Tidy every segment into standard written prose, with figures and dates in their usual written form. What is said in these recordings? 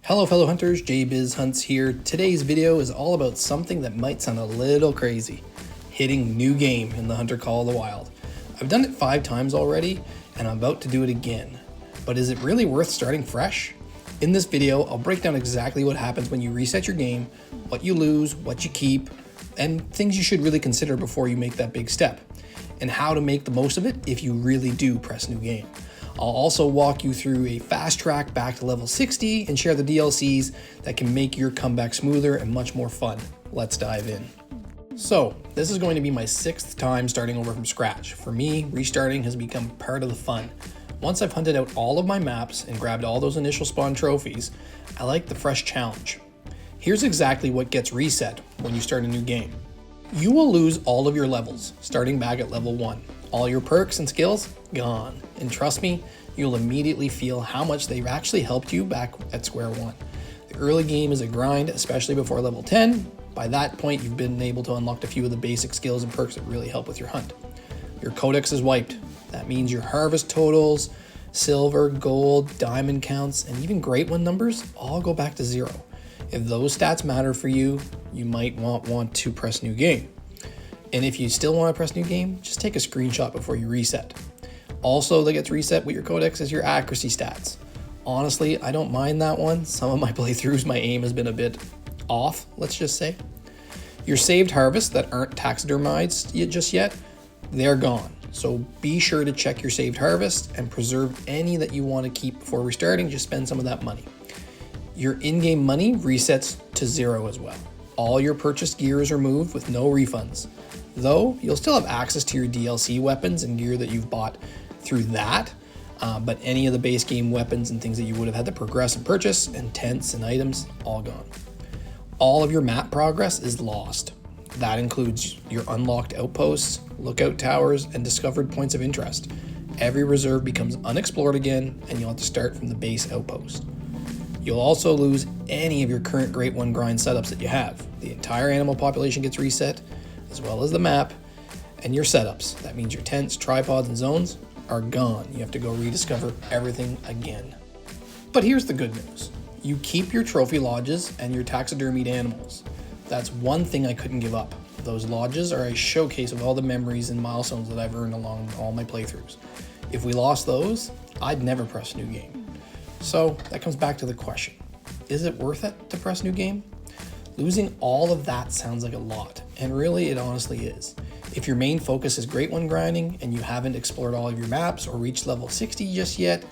Hello fellow hunters, JBizHunts here. Today's video is all about something that might sound a little crazy. Hitting new game in the Hunter Call of the Wild. I've done it 5 times already and I'm about to do it again. But is it really worth starting fresh? In this video, I'll break down exactly what happens when you reset your game, what you lose, what you keep, and things you should really consider before you make that big step, and how to make the most of it if you really do press new game. I'll also walk you through a fast track back to level 60 and share the DLCs that can make your comeback smoother and much more fun. Let's dive in. So, this is going to be my 6th time starting over from scratch. For me, restarting has become part of the fun. Once I've hunted out all of my maps and grabbed all those initial spawn trophies, I like the fresh challenge. Here's exactly what gets reset when you start a new game. You will lose all of your levels, starting back at level 1. All your perks and skills, gone. And trust me, you'll immediately feel how much they've actually helped you back at square one. The early game is a grind, especially before level 10. By that point, you've been able to unlock a few of the basic skills and perks that really help with your hunt. Your codex is wiped. That means your harvest totals, silver, gold, diamond counts, and even great one numbers all go back to 0. If those stats matter for you, you might want to press new game. And if you still want to press new game, just take a screenshot before you reset. Also that gets reset with your codex is your accuracy stats. Honestly, I don't mind that one. Some of my playthroughs, my aim has been a bit off, let's just say. Your saved harvests that aren't taxidermized just yet, they're gone. So be sure to check your saved harvest and preserve any that you want to keep before restarting. Just spend some of that money. Your in-game money resets to 0 as well. All your purchased gear is removed with no refunds. Though, you'll still have access to your DLC weapons and gear that you've bought through that, but any of the base game weapons and things that you would have had to progress and purchase, and tents and items, all gone. All of your map progress is lost. That includes your unlocked outposts, lookout towers, and discovered points of interest. Every reserve becomes unexplored again, and you'll have to start from the base outpost. You'll also lose any of your current Great One grind setups that you have. The entire animal population gets reset, as well as the map and your setups. That means your tents, tripods, and zones are gone. You have to go rediscover everything again. But here's the good news. You keep your trophy lodges and your taxidermied animals. That's one thing I couldn't give up. Those lodges are a showcase of all the memories and milestones that I've earned along all my playthroughs. If we lost those, I'd never press new game. So that comes back to the question, is it worth it to press new game? Losing all of that sounds like a lot, and really it honestly is. If your main focus is Great One grinding and you haven't explored all of your maps or reached level 60 just yet,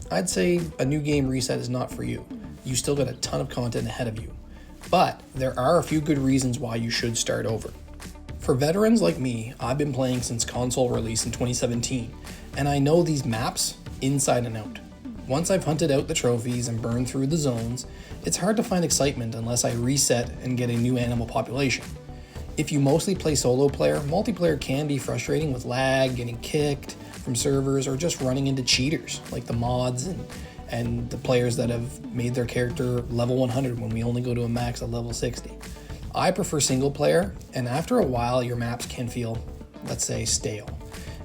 I'd say a new game reset is not for you. You still got a ton of content ahead of you. But there are a few good reasons why you should start over. For veterans like me, I've been playing since console release in 2017, and I know these maps inside and out. Once I've hunted out the trophies and burned through the zones, it's hard to find excitement unless I reset and get a new animal population. If you mostly play solo player, multiplayer can be frustrating with lag, getting kicked from servers, or just running into cheaters like the mods and the players that have made their character level 100 when we only go to a max at level 60. I prefer single player, and after a while your maps can feel, let's say, stale.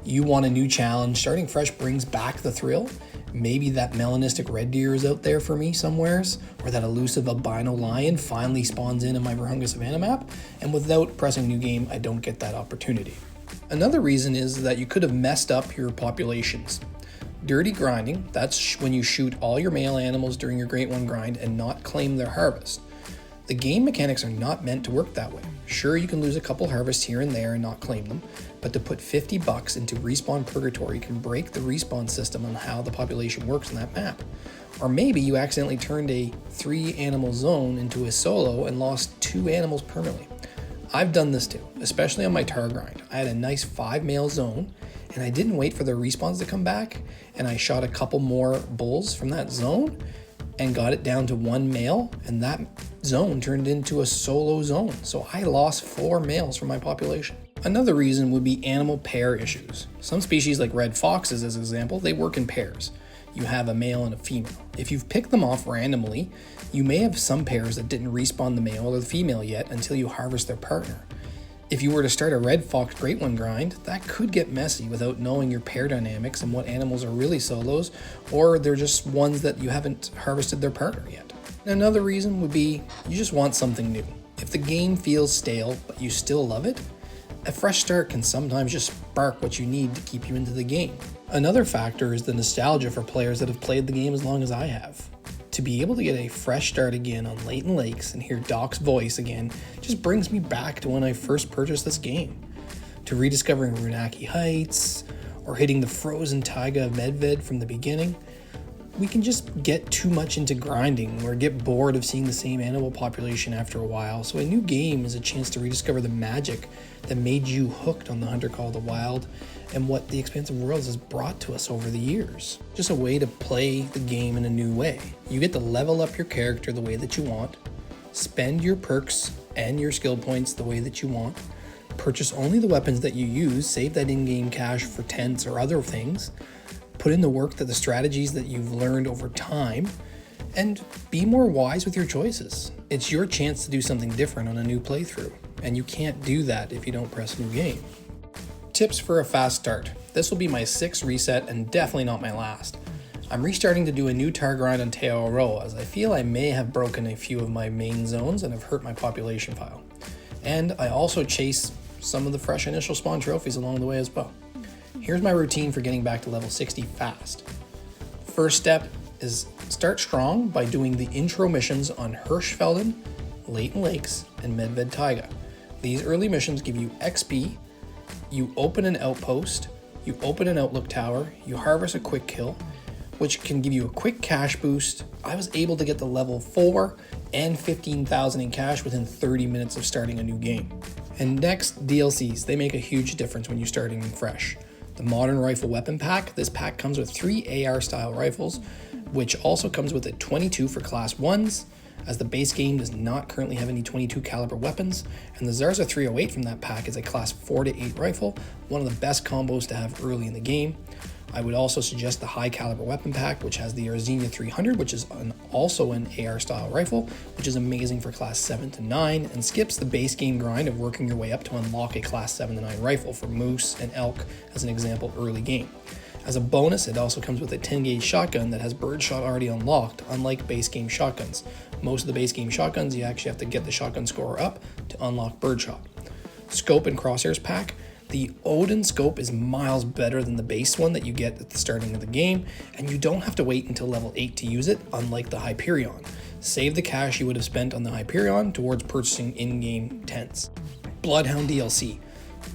You want a new challenge. Starting fresh brings back the thrill. Maybe that melanistic red deer is out there for me somewheres, or that elusive albino lion finally spawns in my Virunga Savannah map, and without pressing new game, I don't get that opportunity. Another reason is that you could have messed up your populations. Dirty grinding, that's when you shoot all your male animals during your Great One grind and not claim their harvest. The game mechanics are not meant to work that way. Sure, you can lose a couple harvests here and there and not claim them, but to put $50 into respawn purgatory can break the respawn system on how the population works in that map. Or maybe you accidentally turned a 3-animal zone into a solo and lost 2 animals permanently. I've done this too, especially on my tar grind. I had a nice 5-male zone, and I didn't wait for the respawns to come back, and I shot a couple more bulls from that zone and got it down to 1 male, and that zone turned into a solo zone. So I lost 4 males from my population. Another reason would be animal pair issues. Some species like red foxes, as an example, they work in pairs. You have a male and a female. If you've picked them off randomly, you may have some pairs that didn't respawn the male or the female yet until you harvest their partner. If you were to start a Red Fox Great One grind, that could get messy without knowing your pair dynamics and what animals are really solos, or they're just ones that you haven't harvested their partner yet. Another reason would be you just want something new. If the game feels stale, but you still love it, a fresh start can sometimes just spark what you need to keep you into the game. Another factor is the nostalgia for players that have played the game as long as I have. To be able to get a fresh start again on Leighton Lakes and hear Doc's voice again just brings me back to when I first purchased this game. To rediscovering Runaki Heights, or hitting the frozen taiga of Medved from the beginning. We can just get too much into grinding or get bored of seeing the same animal population after a while, so a new game is a chance to rediscover the magic that made you hooked on the Hunter Call of the Wild and what the Expansive Worlds has brought to us over the years. Just a way to play the game in a new way. You get to level up your character the way that you want, spend your perks and your skill points the way that you want, purchase only the weapons that you use, save that in-game cash for tents or other things, put in the work that the strategies that you've learned over time, and be more wise with your choices. It's your chance to do something different on a new playthrough, and you can't do that if you don't press new game. Tips for a fast start. This will be my 6th reset and definitely not my last. I'm restarting to do a new tar grind on Te'o Roa as I feel I may have broken a few of my main zones and have hurt my population file. And I also chase some of the fresh initial spawn trophies along the way as well. Here's my routine for getting back to level 60 fast. First step is start strong by doing the intro missions on Hirschfelden, Leighton Lakes, and Medved Taiga. These early missions give you XP, you open an outpost, you open an outlook tower, you harvest a quick kill, which can give you a quick cash boost. I was able to get to level 4 and 15,000 in cash within 30 minutes of starting a new game. And next, DLCs. They make a huge difference when you're starting fresh. The Modern Rifle Weapon Pack. This pack comes with 3 AR style rifles, which also comes with a 22 for class 1s, as the base game does not currently have any 22 caliber weapons, and the Zarza 308 from that pack is a class 4 to 8 rifle, one of the best combos to have early in the game. I would also suggest the high caliber weapon pack, which has the Arzenia 300, which is also an AR style rifle, which is amazing for class 7 to 9 and skips the base game grind of working your way up to unlock a class 7 to 9 rifle for moose and elk as an example early game. As a bonus, it also comes with a 10 gauge shotgun that has birdshot already unlocked, unlike base game shotguns. Most of the base game shotguns, you actually have to get the shotgun score up to unlock birdshot. Scope and crosshairs pack. The Odin scope is miles better than the base one that you get at the starting of the game, and you don't have to wait until level 8 to use it, unlike the Hyperion. Save the cash you would have spent on the Hyperion towards purchasing in-game tents. Bloodhound DLC.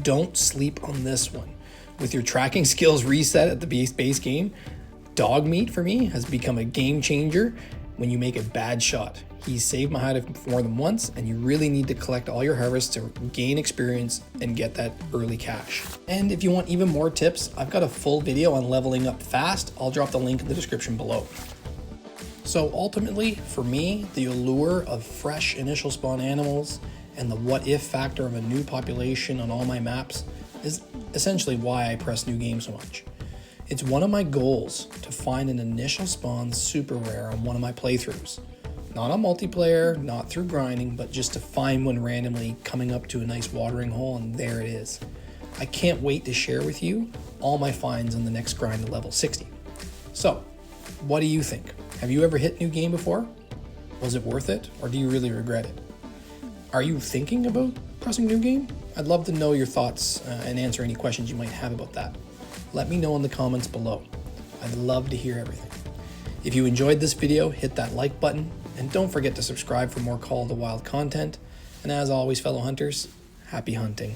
Don't sleep on this one. With your tracking skills reset at the base game, Dog Meat for me has become a game changer when you make a bad shot. He's saved my hide more than once, and you really need to collect all your harvests to gain experience and get that early cash. And if you want even more tips, I've got a full video on leveling up fast. I'll drop the link in the description below. So ultimately, for me, the allure of fresh initial spawn animals and the what if factor of a new population on all my maps is essentially why I press new game so much. It's one of my goals to find an initial spawn super rare on one of my playthroughs. Not on multiplayer, not through grinding, but just to find one randomly coming up to a nice watering hole, and there it is. I can't wait to share with you all my finds on the next grind to level 60. So, what do you think? Have you ever hit new game before? Was it worth it, or do you really regret it? Are you thinking about pressing new game? I'd love to know your thoughts and answer any questions you might have about that. Let me know in the comments below. I'd love to hear everything. If you enjoyed this video, hit that like button, and don't forget to subscribe for more Call of the Wild content. And as always, fellow hunters, happy hunting.